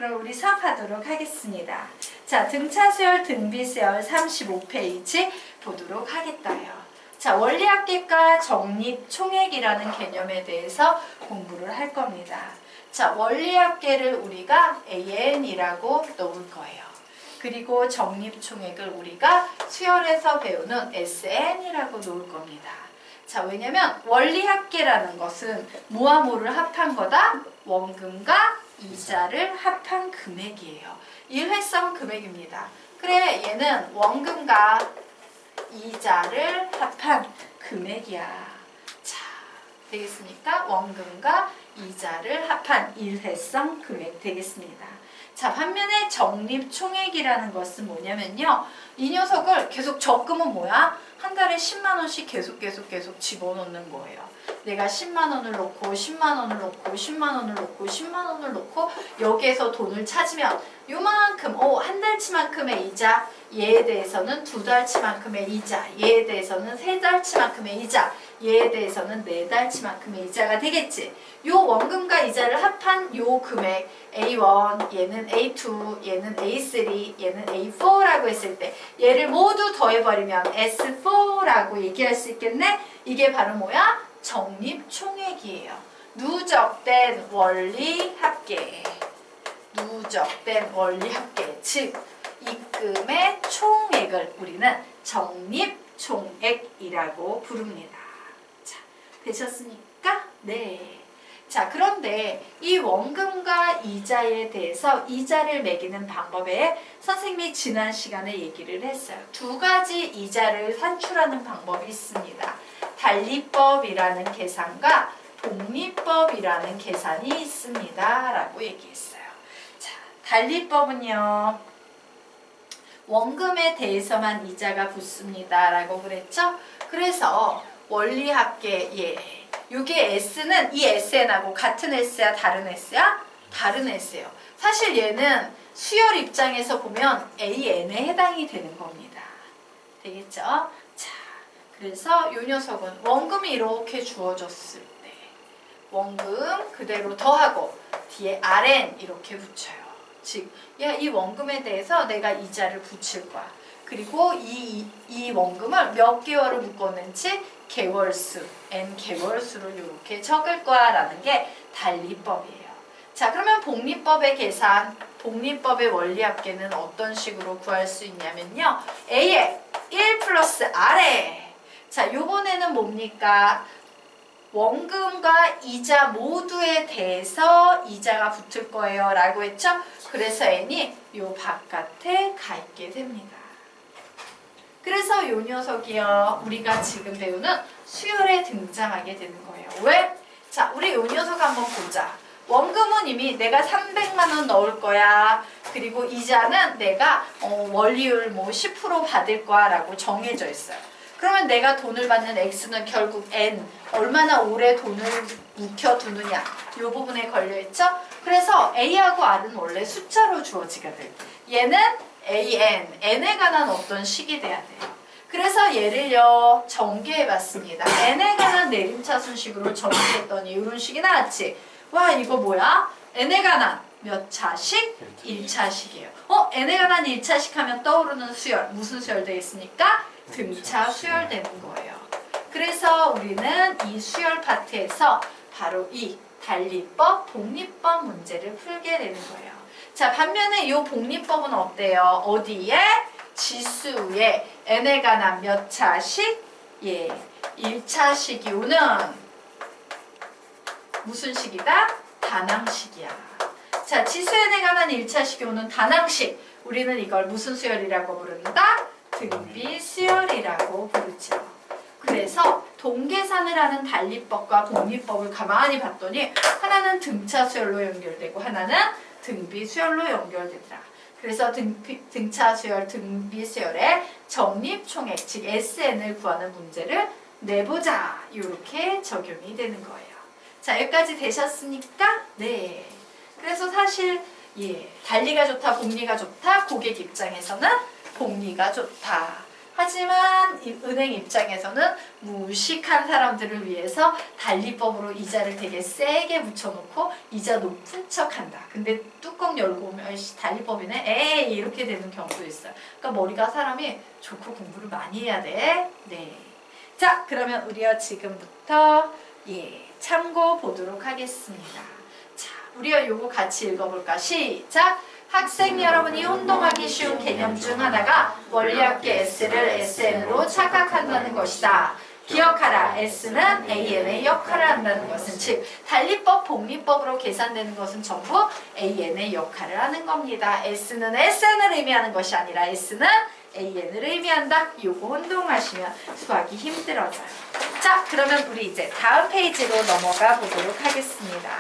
그럼 우리 수업하도록 하겠습니다. 자, 등차수열, 등비수열 35페이지 보도록 하겠다요. 자, 원리합계과 적립총액이라는 개념에 대해서 공부를 할 겁니다. 자, 원리합계를 우리가 AN이라고 놓을 거예요. 그리고 적립총액을 우리가 수열에서 배우는 SN이라고 놓을 겁니다. 자, 왜냐면 원리합계라는 것은 뭐와 뭐를 합한 거다? 원금과 이자를 합한 금액이에요. 일회성 금액입니다. 그래, 얘는 원금과 이자를 합한 금액이야. 자, 되겠습니까? 원금과 이자를 합한 일회성 금액 되겠습니다. 자, 반면에 적립총액이라는 것은 뭐냐면요. 이 녀석을 계속 적금은 뭐야? 한 달에 10만 원씩 계속 집어넣는 거예요. 내가 10만 원을 넣고 10만 원을 넣고 10만 원을 넣고 10만 원을 넣고 여기에서 돈을 찾으면 요만큼, 한 달치만큼의 이자, 얘에 대해서는 두 달치만큼의 이자, 얘에 대해서는 세 달치만큼의 이자, 얘에 대해서는 네 달치만큼의 이자가 되겠지. 요 원금과 이자를 합한 요 금액 A1, 얘는 A2, 얘는 A3, 얘는 A4라고 했을 때 얘를 모두 더해버리면 S4라고 얘기할 수 있겠네? 이게 바로 뭐야? 적립총액이에요. 누적된 원리합계. 누적된 원리합계. 즉, 입금의 총액을 우리는 적립총액이라고 부릅니다. 자, 되셨습니까? 네. 자, 그런데 이 원금과 이자에 대해서 이자를 매기는 방법에 선생님이 지난 시간에 얘기를 했어요. 두 가지 이자를 산출하는 방법이 있습니다. 달리법이라는 계산과 복리법이라는 계산이 있습니다. 라고 얘기했어요. 자, 달리법은요. 원금에 대해서만 이자가 붙습니다. 라고 그랬죠? 그래서 원리합계, 예. 요게 S는 이 SN하고 같은 S야? 다른 S야? 다른 S예요. 사실 얘는 수열 입장에서 보면 AN에 해당이 되는 겁니다. 되겠죠? 자, 그래서 요 녀석은 원금이 이렇게 주어졌을 때 원금 그대로 더하고 뒤에 RN 이렇게 붙여요. 즉, 이 원금에 대해서 내가 이자를 붙일 거야. 그리고 이 원금을 몇 개월을 묶었는지 개월수, n 개월수를 이렇게 적을 거야 라는 게 달리법이에요. 자, 그러면 복리법의 계산, 복리법의 원리합계는 어떤 식으로 구할 수 있냐면요. A에 1 플러스 R에, 자, 요번에는 뭡니까? 원금과 이자 모두에 대해서 이자가 붙을 거예요 라고 했죠? 그래서 n이 요 바깥에 가 있게 됩니다. 그래서 요 녀석이요. 우리가 지금 배우는 수열에 등장하게 되는 거예요. 왜? 자, 우리 요 녀석 한번 보자. 원금은 이미 내가 300만 원 넣을 거야. 그리고 이자는 내가 원리율 10% 받을 거야 라고 정해져 있어요. 그러면 내가 돈을 받는 X는 결국 N, 얼마나 오래 돈을 묵혀두느냐 이 부분에 걸려있죠? 그래서 A하고 R은 원래 숫자로 주어지거든. 얘는 AN, N에 관한 어떤 식이 돼야 돼요. 그래서 얘를요 전개해봤습니다. N에 관한 내림차순식으로 전개했더니 이런 식이 나왔지. 와, 이거 뭐야? N에 관한 몇 차식? 1차식이에요. N에 관한 1차식 하면 떠오르는 수열, 무슨 수열 되겠습니까? 등차 수열 되는 거예요. 그래서 우리는 이 수열 파트에서 바로 이 달리법, 복리법 문제를 풀게 되는 거예요. 자, 반면에 이 복리법은 어때요? 어디에? 지수에 n에 관한 몇 차식? 예, 1차식이 오는 무슨 식이다? 단항식이야. 자, 지수 n에 관한 1차식이 오는 단항식. 우리는 이걸 무슨 수열이라고 부른다? 등비수열이라고 부르죠. 그래서 동계산을 하는 달리법과 복리법을 가만히 봤더니 하나는 등차수열로 연결되고 하나는 등비수열로 연결되더라. 그래서 등차수열, 등비수열의 적립총액, 즉 SN을 구하는 문제를 내보자. 이렇게 적용이 되는 거예요. 자, 여기까지 되셨습니까? 네. 그래서 사실 달리가 좋다, 복리가 좋다, 고객 입장에서는 복리가 좋다. 하지만 은행 입장에서는 무식한 사람들을 위해서 달리법으로 이자를 되게 세게 붙여놓고 이자 높은 척한다. 근데 뚝 뚜껑 열고 오면 달리법이네 에이 이렇게 되는 경우도 있어요. 그러니까 머리가 사람이 좋고 공부를 많이 해야 돼. 네. 자 그러면 우리가 지금부터 참고 보도록 하겠습니다. 자 우리가 요거 같이 읽어볼까? 시작! 학생 여러분이 혼동하기 쉬운 개념 중 하나가 원리학계 S를 SN으로 착각한다는 것이다. 기억하라. S는 AN의 역할을 한다는 것은 즉 단리법, 복리법으로 계산되는 것은 전부 AN의 역할을 하는 겁니다. S는 SN을 의미하는 것이 아니라 S는 AN을 의미한다. 요거 혼동하시면 수학이 힘들어져요. 자 그러면 우리 이제 다음 페이지로 넘어가 보도록 하겠습니다.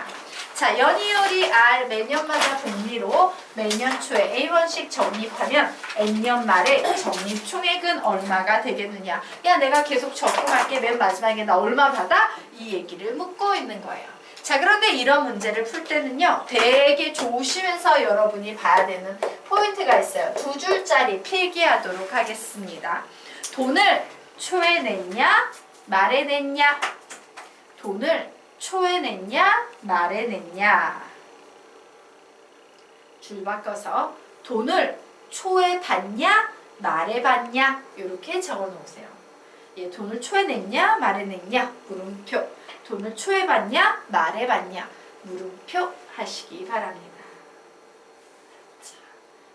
자, 연이율이 R 매년마다 복리로 매년 초에 A1씩 적립하면 N년 말에 적립 총액은 얼마가 되겠느냐. 야 내가 계속 적금할게 맨 마지막에 나 얼마 받아? 이 얘기를 묻고 있는 거예요. 자 그런데 이런 문제를 풀 때는요 되게 조심해서 여러분이 봐야 되는 포인트가 있어요. 두 줄짜리 필기하도록 하겠습니다. 돈을 초에 냈냐 말에 냈냐. 돈을 초에 냈냐 말에 냈냐. 줄 바꿔서 돈을 초에 받냐 말에 받냐 이렇게 적어 놓으세요. 돈을 초에 냈냐 말에 냈냐 물음표. 돈을 초에 받냐 말에 받냐 물음표 하시기 바랍니다. 자,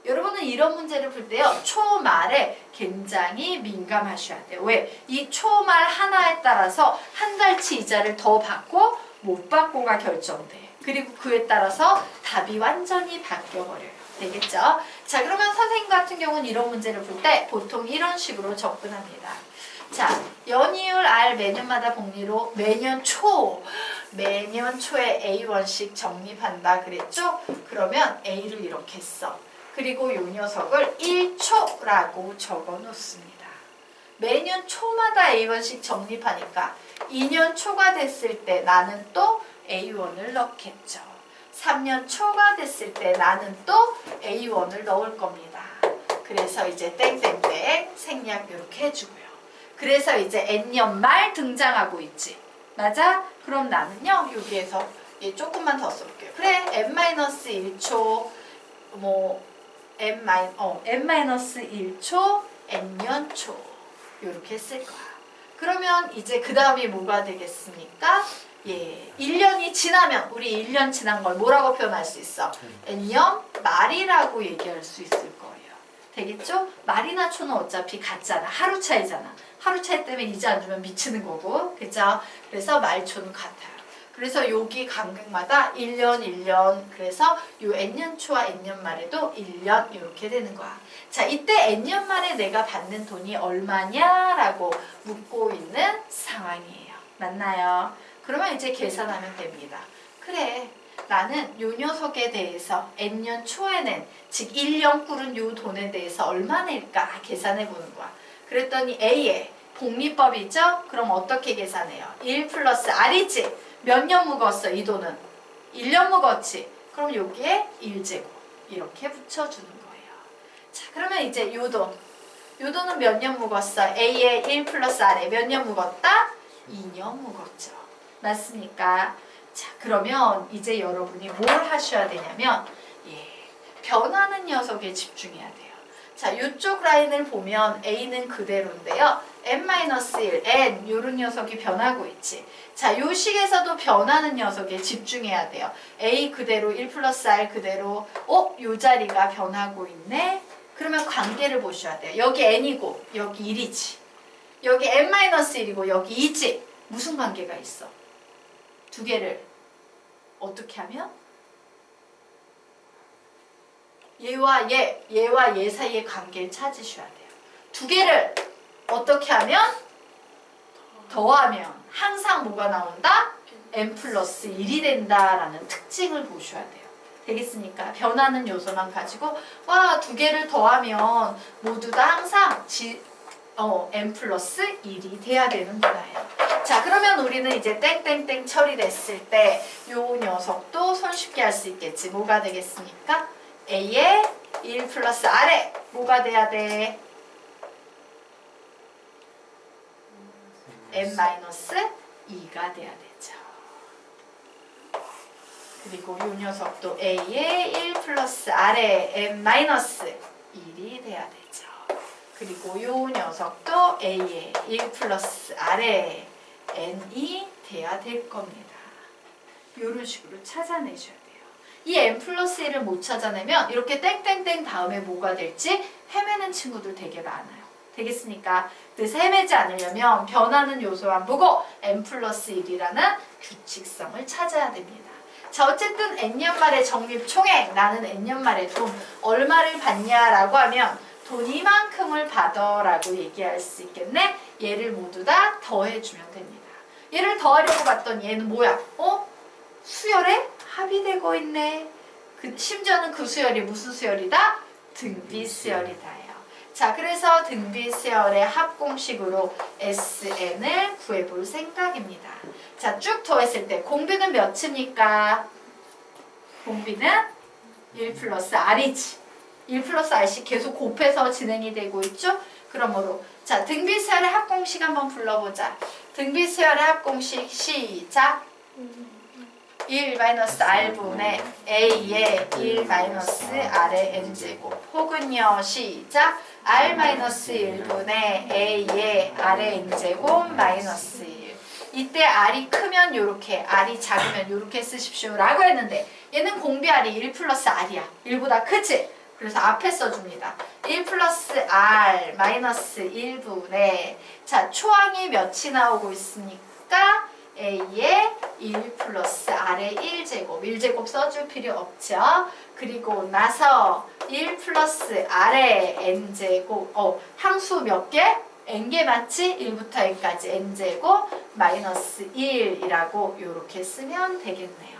여러분은 이런 문제를 풀 때요 초말에 굉장히 민감하셔야 돼요. 왜? 이 초말 하나에 따라서 한 달치 이자를 더 받고 못 받고가 결정돼. 그리고 그에 따라서 답이 완전히 바뀌어버려요. 되겠죠? 자 그러면 선생님 같은 경우는 이런 문제를 풀 때 보통 이런 식으로 접근합니다. 자 연이율 R 매년마다 복리로 매년 초에 A1씩 적립한다 그랬죠? 그러면 A를 이렇게 써. 그리고 이 녀석을 1초라고 적어 놓습니다. 매년 초마다 A1씩 적립하니까 2년 초가 됐을 때 나는 또 A1을 넣겠죠. 3년 초가 됐을 때 나는 또 A1을 넣을 겁니다. 그래서 이제 땡땡땡 생략 이렇게 해주고요. 그래서 이제 N년 말 등장하고 있지. 맞아? 그럼 나는요 여기에서 조금만 더 써볼게요. 그래 N-1초 N-1초 N년 초 이렇게 쓸 거야. 그러면 이제 그 다음이 뭐가 되겠습니까? 1년이 지나면 우리 1년 지난 걸 뭐라고 표현할 수 있어? N년 말이라고 얘기할 수 있을 거예요. 되겠죠? 말이나 초는 어차피 같잖아. 하루 차이잖아. 하루 차이 때문에 이자 안 주면 미치는 거고. 그죠? 그래서 말초는 같아요. 그래서 여기 간격마다 1년 그래서 요 N년 초와 N년 말에도 1년 이렇게 되는 거야. 자 이때 N년 말에 내가 받는 돈이 얼마냐라고 묻고 있는 상황이에요. 맞나요? 그러면 이제 계산하면 됩니다. 그래 나는 요 녀석에 대해서 N년 초에 낸 즉 1년 꿇은 요 돈에 대해서 얼마 낼까 계산해 보는 거야. 그랬더니 A의 복리법이죠? 그럼 어떻게 계산해요? 1 플러스 R이지? 몇 년 묵었어 이 돈은? 1년 묵었지? 그럼 여기에 1제곱 이렇게 붙여주는 거예요. 자 그러면 이제 요 돈은 몇 년 묵었어? A의 1 플러스 R에 몇 년 묵었다? 2년 묵었죠. 맞습니까? 자 그러면 이제 여러분이 뭘 하셔야 되냐면 변하는 녀석에 집중해야 돼요. 자 이쪽 라인을 보면 A는 그대로인데요. N-1, N 요런 녀석이 변하고 있지. 자 요 식에서도 변하는 녀석에 집중해야 돼요. A 그대로 1 플러스 R 그대로 요 자리가 변하고 있네. 그러면 관계를 보셔야 돼요. 여기 N이고 여기 1이지. 여기 N-1이고 여기 2지. 무슨 관계가 있어? 두 개를 어떻게 하면? 얘와 얘 사이의 관계를 찾으셔야 돼요. 두 개를 어떻게 하면? 더하면 항상 뭐가 나온다? n 플러스 1이 된다라는 특징을 보셔야 돼요. 되겠습니까? 변하는 요소만 가지고 두 개를 더하면 모두 다 항상 n 플러스 1이 돼야 되는 거예요. 자 그러면 우리는 이제 땡땡땡 처리됐을 때 요 녀석도 손쉽게 할 수 있겠지. 뭐가 되겠습니까? A에 1 플러스 R에 뭐가 돼야 돼? N-2가 돼야 되죠. 그리고 요 녀석도 A에 1 플러스 R에 N 마이너스 1이 돼야 되죠. 그리고 요 녀석도 A에 1 플러스 R에 N이 돼야 될 겁니다. 요런 식으로 찾아내셔야 돼요. 이 N 플러스 1을 못 찾아내면 이렇게 땡땡땡 다음에 뭐가 될지 헤매는 친구들 되게 많아요. 되겠습니까? 그래서 헤매지 않으려면 변하는 요소만 보고 N 플러스 1이라는 규칙성을 찾아야 됩니다. 자, 어쨌든 N년말의 적립총액, 나는 N년말에 돈 얼마를 받냐라고 하면 돈 이만큼을 받아 라고 얘기할 수 있겠네. 얘를 모두 다 더해주면 됩니다. 얘를 더하려고 봤더니 얘는 뭐야? 수열에 합의되고 있네. 심지어는 그 수열이 무슨 수열이다? 등비수열이다요. 자, 그래서 등비수열의 합공식으로 SN을 구해볼 생각입니다. 자, 쭉 더했을 때 공비는 몇입니까? 공비는 1 플러스 R이지. 1 플러스 R씩 계속 곱해서 진행이 되고 있죠? 그러므로 자, 등비수열의 합공식 한번 불러보자. 등비수열의 합공식 시작. 1 마이너스 R분의 A의 1 마이너스 R의 N제곱 혹은요 시작 R 마이너스 1분의 A의 R의 N제곱 마이너스 1. 이때 R이 크면 요렇게 R이 작으면 요렇게 쓰십시오 라고 했는데 얘는 공비 R이 1 플러스 R이야. 1보다 크지? 그래서 앞에 써줍니다. 1 플러스 R 마이너스 1분의 자 초항이 몇이 나오고 있습니까? A의 1 플러스 R의 1제곱 1제곱 써줄 필요 없죠. 그리고 나서 1 플러스 R의 N제곱 항수 몇 개? N개 맞지? 1부터 N까지 N제곱 마이너스 1이라고 이렇게 쓰면 되겠네요.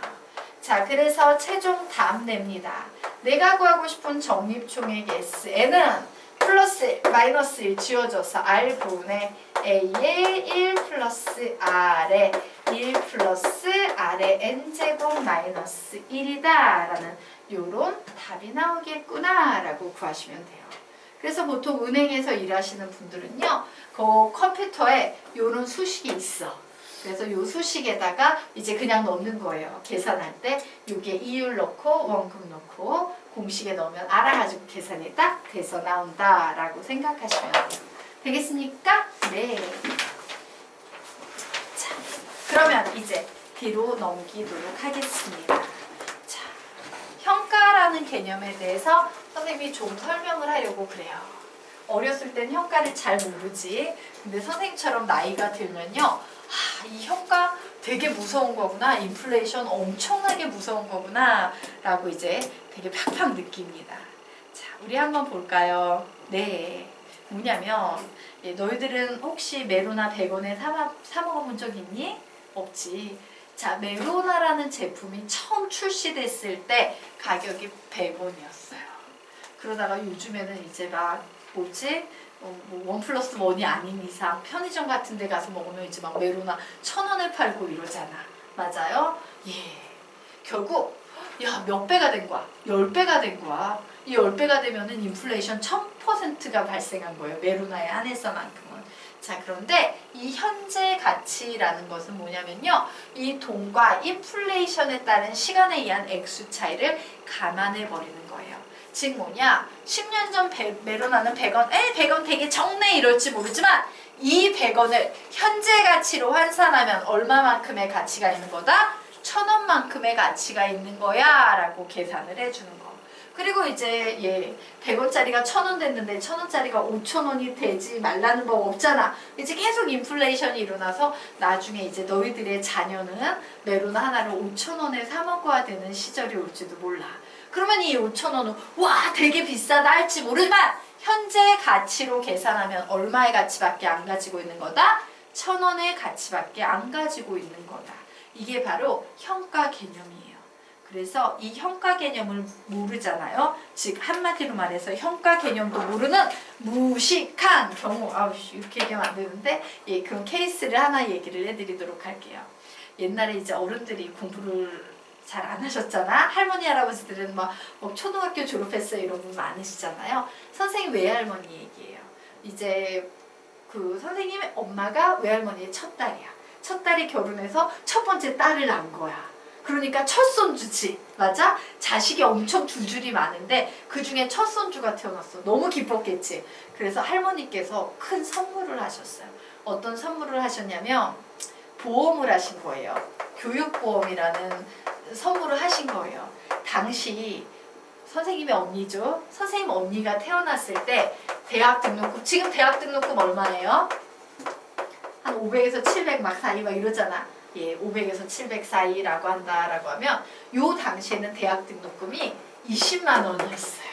자, 그래서 최종 답 냅니다. 내가 구하고 싶은 적립총액 SN은 플러스 마이너스 1 지워져서 R분의 A의 1 플러스 R의 1 플러스 R의 N제곱 마이너스 1이다 라는 요런 답이 나오겠구나 라고 구하시면 돼요. 그래서 보통 은행에서 일하시는 분들은요 그 컴퓨터에 요런 수식이 있어. 그래서 요 수식에다가 이제 그냥 넣는 거예요. 계산할 때 요게 이율 넣고 원금 넣고 공식에 넣으면 알아가지고 계산이 딱 돼서 나온다 라고 생각하시면 돼요. 되겠습니까? 네. 자, 그러면 이제 뒤로 넘기도록 하겠습니다. 자, 평가라는 개념에 대해서 선생님이 좀 설명을 하려고 그래요. 어렸을 땐 평가를 잘 모르지. 근데 선생님처럼 나이가 들면요. 이 효과 되게 무서운 거구나. 인플레이션 엄청나게 무서운 거구나. 라고 이제 되게 팍팍 느낍니다. 자, 우리 한번 볼까요? 네. 뭐냐면 너희들은 혹시 메로나 100원에 사 먹어본 적 있니? 없지. 자, 메로나라는 제품이 처음 출시됐을 때 가격이 100원이었어요. 그러다가 요즘에는 이제 막 뭐지? 원 플러스 원이 아닌 이상 편의점 같은 데 가서 먹으면 이제 막 메로나 1,000원에 팔고 이러잖아. 맞아요? 예. 결국 야, 몇 배가 된 거야? 10배가 된 거야. 이 10배가 되면은 인플레이션 1000%가 발생한 거예요. 메로나에 한해서만큼은. 자, 그런데 이 현재 가치라는 것은 뭐냐면요. 이 돈과 인플레이션에 따른 시간에 의한 액수 차이를 감안해 버리는 거예요. 즉 뭐냐, 10년 전 메로나는 100원, 100원 되게 적네 이럴지 모르지만 이 100원을 현재 가치로 환산하면 얼마만큼의 가치가 있는 거다? 1,000원만큼의 가치가 있는 거야 라고 계산을 해주는 거. 그리고 이제 100원짜리가 1,000원 됐는데 1,000원짜리가 5,000원이 되지 말라는 법 없잖아. 이제 계속 인플레이션이 일어나서 나중에 이제 너희들의 자녀는 메로나 하나를 5,000원에 사 먹어야 되는 시절이 올지도 몰라. 그러면 이 5,000원은 와 되게 비싸다 할지 모르지만 현재 가치로 계산하면 얼마의 가치밖에 안 가지고 있는 거다? 1,000원의 가치밖에 안 가지고 있는 거다. 이게 바로 현가 개념이에요. 그래서 이 현가 개념을 모르잖아요. 즉 한마디로 말해서 현가 개념도 모르는 무식한 경우. 이렇게 얘기하면 안 되는데 그런 케이스를 하나 얘기를 해드리도록 할게요. 옛날에 이제 어른들이 공부를 잘 안 하셨잖아. 할머니 할아버지들은 막 초등학교 졸업했어요 이런 분 많으시잖아요. 선생님 외할머니 얘기예요. 이제 그 선생님 엄마가 외할머니의 첫 딸이야. 첫 딸이 결혼해서 첫 번째 딸을 낳은 거야. 그러니까 첫 손주지. 맞아? 자식이 엄청 두 줄이 많은데 그 중에 첫 손주가 태어났어. 너무 기뻤겠지. 그래서 할머니께서 큰 선물을 하셨어요. 어떤 선물을 하셨냐면 보험을 하신 거예요. 교육보험이라는 선물을 하신 거예요. 당시 선생님의 언니죠. 선생님 언니가 태어났을 때 대학 등록금, 지금 대학 등록금 얼마예요? 한 500에서 700 막 사이 막 이러잖아. 예, 500에서 700 사이라고 한다라고 하면 요 당시에는 대학 등록금이 20만 원이었어요.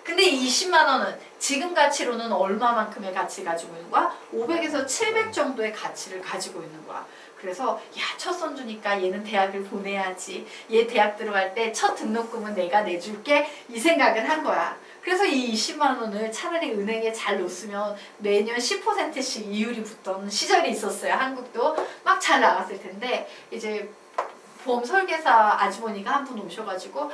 근데 이 20만 원은 지금 가치로는 얼마만큼의 가치 가지고 있는 거야? 500에서 700 정도의 가치를 가지고 있는 거야. 그래서 야, 첫 손주니까 얘는 대학을 보내야지. 얘 대학 들어갈 때 첫 등록금은 내가 내줄게. 이 생각을 한 거야. 그래서 이 20만 원을 차라리 은행에 잘 놓으면 매년 10%씩 이율이 붙던 시절이 있었어요. 한국도 막 잘 나갔을 텐데 이제 보험 설계사 아주머니가 한 분 오셔가지고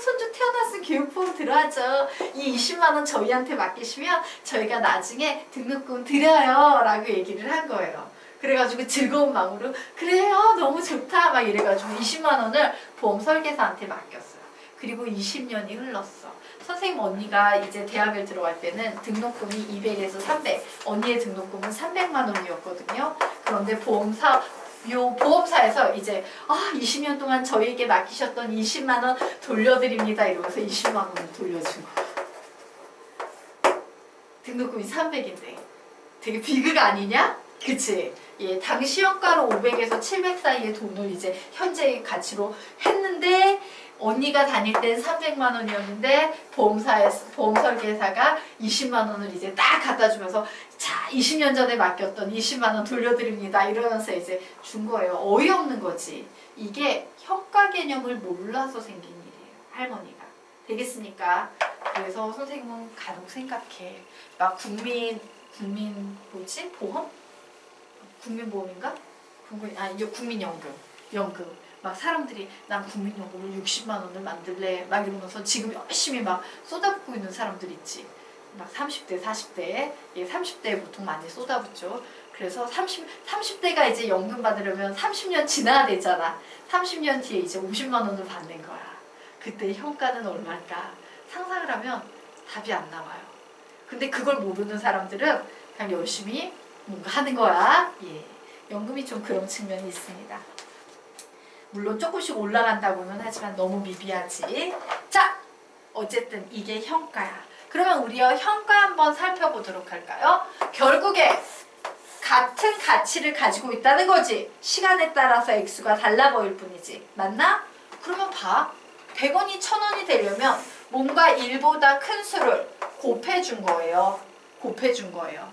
손주 태어났으면 교육보험 들어야죠. 이 20만 원 저희한테 맡기시면 저희가 나중에 등록금 드려요 라고 얘기를 한 거예요. 그래가지고 즐거운 마음으로 그래요 너무 좋다 막 이래가지고 20만 원을 보험 설계사한테 맡겼어요. 그리고 20년이 흘렀어. 선생님 언니가 이제 대학을 들어갈 때는 등록금이 200에서 300, 언니의 등록금은 300만 원이었거든요. 그런데 보험사에서 이제 20년 동안 저희에게 맡기셨던 20만 원 돌려드립니다 이러면서 20만 원을 돌려준 거야. 등록금이 300인데 되게 비극 아니냐? 그치? 예, 당시 현가로 500에서 700 사이의 돈을 이제 현재의 가치로 했는데 언니가 다닐 땐 300만 원이었는데 보험 설계사가 20만 원을 이제 딱 갖다 주면서 자, 20년 전에 맡겼던 20만 원 돌려드립니다. 이러면서 이제 준 거예요. 어이없는 거지. 이게 현가 개념을 몰라서 생긴 일이에요. 할머니가. 되겠습니까? 그래서 선생님은 간혹 생각해. 막 뭐지? 보험? 국민보험인가? 국민연금. 막 사람들이 난 국민연금을 60만 원을 만들래 막 이러면서 지금 열심히 막 쏟아붓고 있는 사람들 있지. 막 30대, 40대에 30대에 보통 많이 쏟아붓죠. 그래서 30대가 이제 연금 받으려면 30년 지나야 되잖아. 30년 뒤에 이제 50만 원을 받는 거야. 그때 현가는 얼마일까? 상상을 하면 답이 안 나와요. 근데 그걸 모르는 사람들은 그냥 열심히 뭔가 하는 거야. 예, 연금이 좀 그런 측면이 있습니다. 물론 조금씩 올라간다고는 하지만 너무 미비하지. 자, 어쨌든 이게 현가야. 그러면 우리가 현가 한번 살펴보도록 할까요? 결국에 같은 가치를 가지고 있다는 거지. 시간에 따라서 액수가 달라 보일 뿐이지. 맞나? 그러면 봐. 100원이 1000원이 되려면 뭔가 1보다 큰 수를 곱해준 거예요.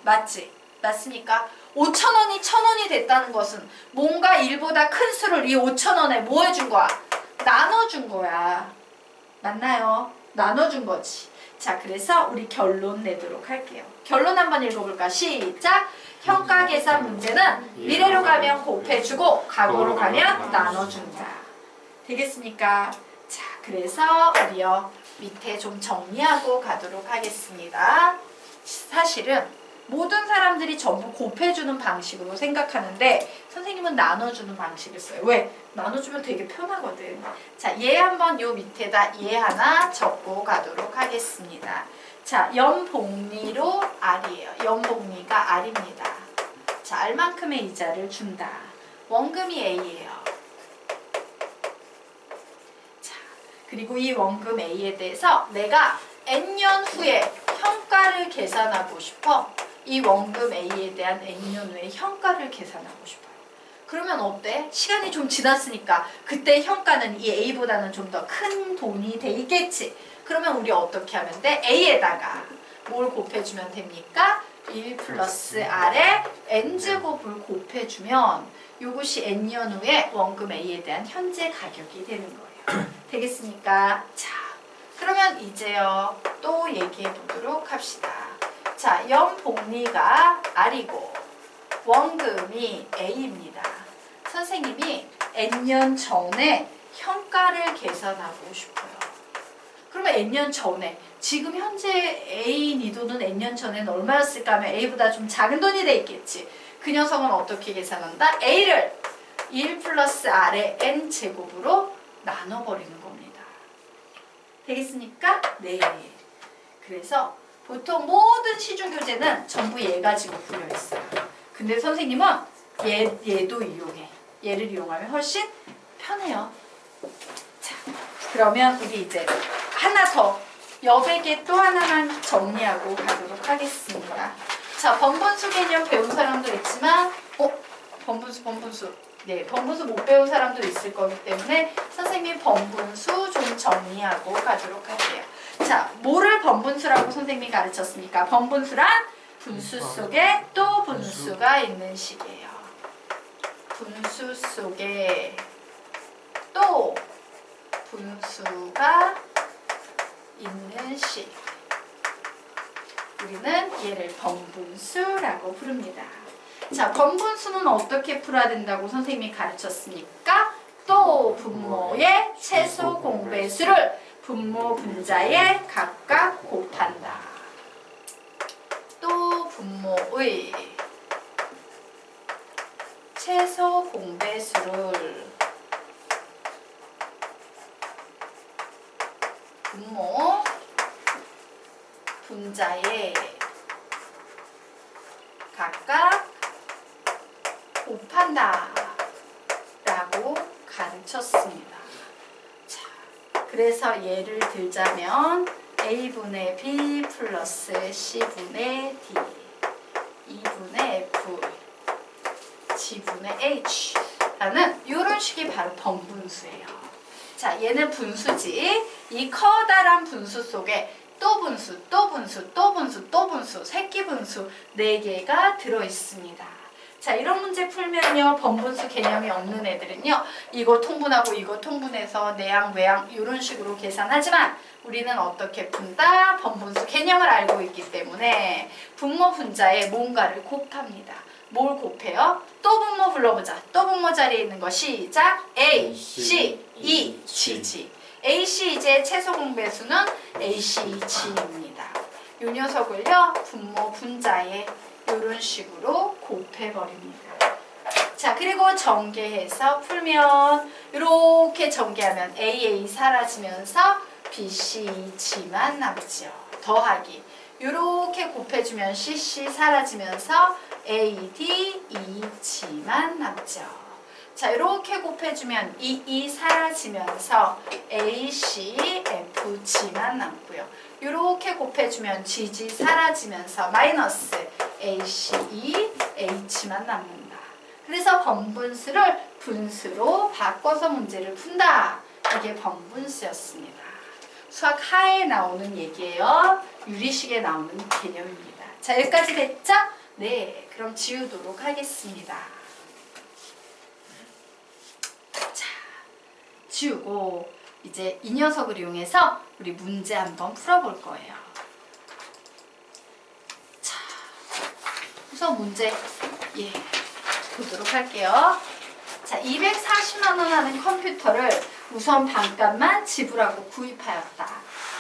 맞지? 맞습니까? 5,000원이 1,000원이 됐다는 것은 뭔가 1보다 큰 수를 이 5,000원에 뭐 해준 거야? 나눠준 거야. 맞나요? 나눠준 거지. 자, 그래서 우리 결론 내도록 할게요. 결론 한번 읽어볼까? 시작! 현가 계산 문제는 미래로 가면 곱해주고 과거로 가면 나눠준다. 되겠습니까? 자, 그래서 우리요 밑에 좀 정리하고 가도록 하겠습니다. 사실은 모든 사람들이 전부 곱해주는 방식으로 생각하는데 선생님은 나눠주는 방식을 써요. 왜? 나눠주면 되게 편하거든. 자, 얘 한번 요 밑에다 얘 하나 적고 가도록 하겠습니다. 자, 연복리로 R이에요. 연복리가 R입니다. 자, R만큼의 이자를 준다. 원금이 A예요. 자, 그리고 이 원금 A에 대해서 내가 N년 후에 현가를 계산하고 싶어. 이 원금 A에 대한 N년 후에 현가를 계산하고 싶어요. 그러면 어때? 시간이 좀 지났으니까 그때 현가는 이 A보다는 좀 더 큰 돈이 돼 있겠지. 그러면 우리 어떻게 하면 돼? A에다가 뭘 곱해주면 됩니까? 1 플러스 R에 N제곱을 곱해주면 이것이 N년 후에 원금 A에 대한 현재 가격이 되는 거예요. 되겠습니까? 자, 그러면 이제요 또 얘기해 보도록 합시다. 자, 연복리가 R이고 원금이 A입니다. 선생님이 N년 전에 현가를 계산하고 싶어요. 그러면 N년 전에 지금 현재 A 니 돈은 N년 전에는 얼마였을까 하면 A보다 좀 작은 돈이 돼 있겠지. 그 녀석은 어떻게 계산한다? A를 1 플러스 R의 N제곱으로 나눠버리는 겁니다. 되겠습니까? 네. 그래서 보통 모든 시중교재는 전부 얘 가지고 풀려 있어요. 근데 선생님은 얘도 이용해. 얘를 이용하면 훨씬 편해요. 자, 그러면 우리 이제 하나 더 여백에 또 하나만 정리하고 가도록 하겠습니다. 자, 번분수 개념 배운 사람도 있지만 번분수 네, 번분수 못 배운 사람도 있을 거기 때문에 선생님이 번분수 좀 정리하고 가도록 할게요. 자, 뭐를 번분수라고 선생님이 가르쳤습니까? 번분수란 분수 속에 또 분수가 있는 식이에요. 분수 속에 또 분수가 있는 식. 우리는 얘를 번분수라고 부릅니다. 자, 번분수는 어떻게 풀어야 된다고 선생님이 가르쳤습니까? 또 분모의 최소 공배수를 분모 분자에 각각 곱한다. 또 분모의 최소 공배수를 분모 분자에 각각 곱한다 라고 가르쳤습니다. 자, 그래서 예를 들자면 A분의 B 플러스 C분의 D 2분의 F G분의 H 라는 이런 식이 바로 번분수예요. 자, 얘는 분수지. 이 커다란 분수 속에 또 분수, 또 분수, 또 분수, 또 분수, 새끼 분수 4개가 들어있습니다. 자, 이런 문제 풀면요, 번분수 개념이 없는 애들은요, 이거 통분하고 이거 통분해서 내양, 외양 이런 식으로 계산하지만 우리는 어떻게 푼다? 번분수 개념을 알고 있기 때문에 분모 분자에 뭔가를 곱합니다. 뭘 곱해요? 또 분모 불러보자. 또 분모 자리에 있는 거 시작! A, C, E, G. AC 이제 최소 공배수는 ACG입니다. 이 녀석을요, 분모 분자에 이런 식으로 곱해버립니다. 자, 그리고 전개해서 풀면 이렇게 전개하면 AA 사라지면서 BCG만 남죠. 더하기. 이렇게 곱해주면 CC 사라지면서 AD, EG만 남죠. 자, 이렇게 곱해주면 EE 사라지면서 AC, FG만 남고요. 이렇게 곱해주면 GG 사라지면서 마이너스 ACE, H만 남는다. 그래서 번분수를 분수로 바꿔서 문제를 푼다. 이게 번분수였습니다. 수학 하에 나오는 얘기예요. 유리식에 나오는 개념입니다. 자, 여기까지 됐죠? 네, 그럼 지우도록 하겠습니다. 자, 지우고 이제 이 녀석을 이용해서 우리 문제 한번 풀어볼 거예요. 자, 우선 문제 보도록 할게요. 자, 240만 원 하는 컴퓨터를 우선 반값만 지불하고 구입하였다.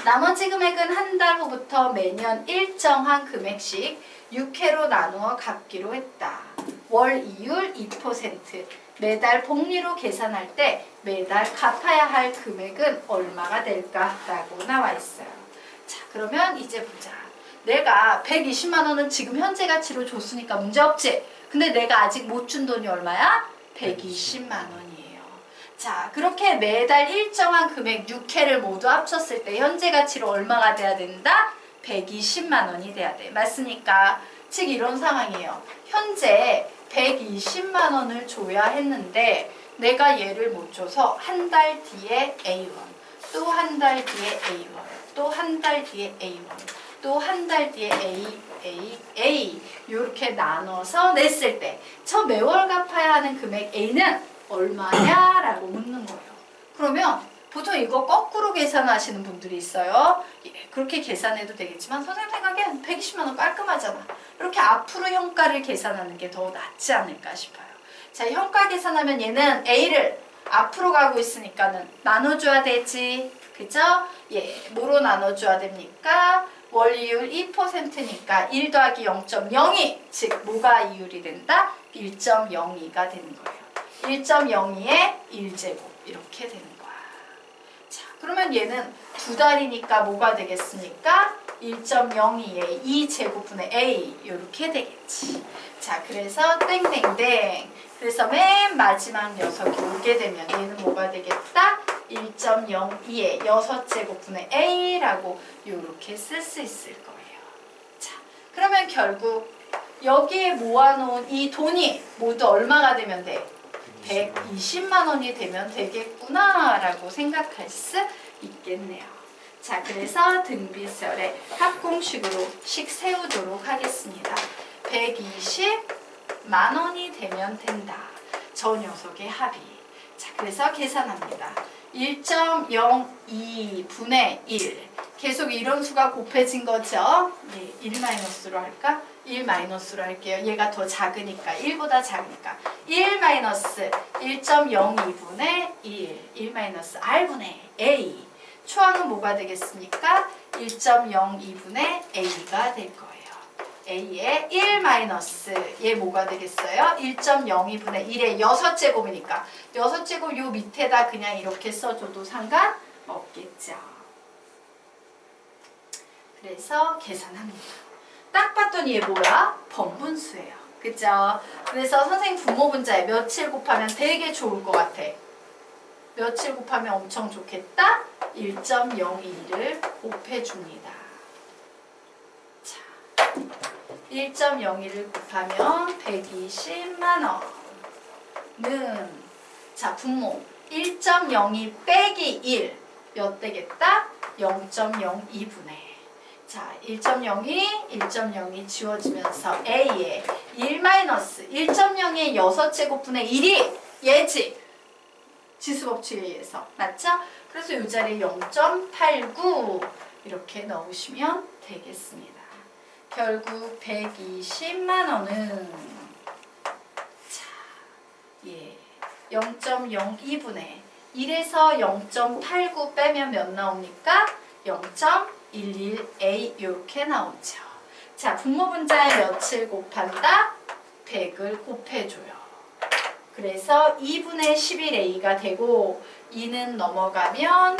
나머지 금액은 한 달 후부터 매년 일정한 금액씩 6회로 나누어 갚기로 했다. 월 이율 2%. 매달 복리로 계산할 때 매달 갚아야 할 금액은 얼마가 될까? 라고 나와 있어요. 자, 그러면 이제 보자. 내가 120만 원은 지금 현재 가치로 줬으니까 문제 없지? 근데 내가 아직 못 준 돈이 얼마야? 120만 원이에요. 자, 그렇게 매달 일정한 금액 6회를 모두 합쳤을 때 현재 가치로 얼마가 돼야 된다? 120만 원이 돼야 돼. 맞습니까? 즉 이런 상황이에요. 현재 120만 원을 줘야 했는데 내가 얘를 못 줘서 한 달 뒤에 A1, 또 한 달 뒤에 A1, 또 한 달 뒤에 A1, 또 한 달 뒤에 A 이렇게 나눠서 냈을 때 저 매월 갚아야 하는 금액 A는 얼마냐라고 묻는 거예요. 그러면 보통 이거 거꾸로 계산하시는 분들이 있어요. 그렇게 계산해도 되겠지만 선생님 생각엔 120만 원 깔끔하잖아. 이렇게 앞으로 현가를 계산하는 게 더 낫지 않을까 싶어요. 자, 현가 계산하면 얘는 A를 앞으로 가고 있으니까는 나눠줘야 되지. 그죠? 뭐로 나눠줘야 됩니까? 월 이율 2%니까 1 더하기 0.02, 즉 뭐가 이율이 된다? 1.02가 되는 거예요. 1.02의 1제곱 이렇게 되는 거야. 자, 그러면 얘는 두 달이니까 뭐가 되겠습니까? 1.02의 2제곱분의 A 이렇게 되겠지. 자, 그래서 땡땡땡. 그래서 맨 마지막 녀석이 오게 되면 얘는 뭐가 되겠다? 1.02의 6제곱분의 A라고 이렇게 쓸 수 있을 거예요. 자, 그러면 결국 여기에 모아놓은 이 돈이 모두 얼마가 되면 돼? 120만 원이 되면 되겠구나 라고 생각할 수 있겠네요. 자, 그래서 등비설에 합공식으로 식 세우도록 하겠습니다. 120만 원이 되면 된다. 저 녀석의 합이. 자, 그래서 계산합니다. 1.02분의 1. 계속 이론수가 곱해진 거죠? 예, 1-로 할까? 1-로 할게요. 얘가 더 작으니까, 1보다 작으니까. 1-1.02분의 1-R분의 A. 초항은 뭐가 되겠습니까? 1.02분의 A가 될 거예요. A의 1 얘 뭐가 되겠어요? 1.02분의 1의 6제곱이니까 6제곱 요 밑에다 그냥 이렇게 써줘도 상관없겠죠. 그래서 계산합니다. 딱 봤더니 얘 뭐야? 번분수예요. 그죠? 그래서 선생님 분모분자에 며칠 곱하면 되게 좋을 것 같아. 며칠 곱하면 엄청 좋겠다? 1.02를 곱해줍니다. 자, 1.02를 곱하면 120만 원은 자, 분모 1.02 빼기 1 몇 되겠다? 0.02분의 자, 1.02, 1.02 지워지면서 A에 1-1.02의 6제곱분의 1이 얘지. 지수법칙에 의해서. 맞죠? 그래서 이 자리에 0.89 이렇게 넣으시면 되겠습니다. 결국 120만 원은 자, 예, 0.02분의 1에서 0.89 빼면 몇 나옵니까? 0.11A 이렇게 나오죠. 자, 분모분자에 며칠 곱한다? 100을 곱해줘요. 그래서 2분의 11A가 되고 2는 넘어가면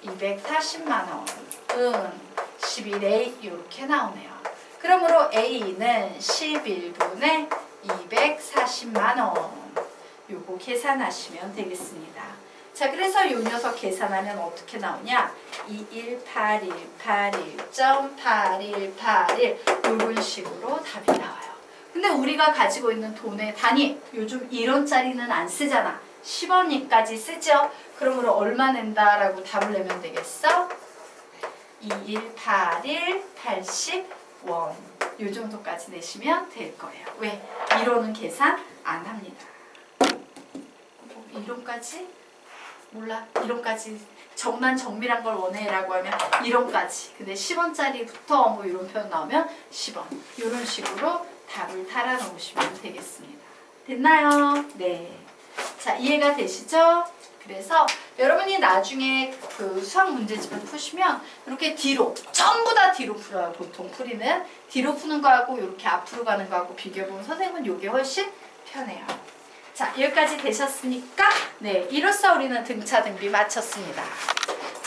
240만 원은 11A 이렇게 나오네요. 그러므로 A는 11분의 240만 원 요거 계산하시면 되겠습니다. 자, 그래서 요 녀석 계산하면 어떻게 나오냐? 21881.8181 이런 식으로 답이 나와요. 근데 우리가 가지고 있는 돈의 단위 요즘 1원짜리는 안 쓰잖아. 10원까지 쓰죠? 그러므로 얼마 낸다라고 답을 내면 되겠어? 2181 80원 요 정도까지 내시면 될 거예요. 왜? 1원은 계산 안 합니다. 1원까지? 몰라. 1원까지 정말 정밀한 걸 원해라고 하면 1원까지. 근데 10원짜리부터 뭐 이런 표현 나오면 10원. 이런 식으로 답을 달아 놓으시면 되겠습니다. 됐나요? 네. 자, 이해가 되시죠? 그래서 여러분이 나중에 그 수학 문제집을 푸시면 이렇게 뒤로, 전부 다 뒤로 풀어요. 보통 풀이는. 뒤로 푸는 거하고 이렇게 앞으로 가는 거하고 비교해보면 선생님은 이게 훨씬 편해요. 자, 여기까지 되셨으니까 네, 이로써 우리는 등차 등비 마쳤습니다.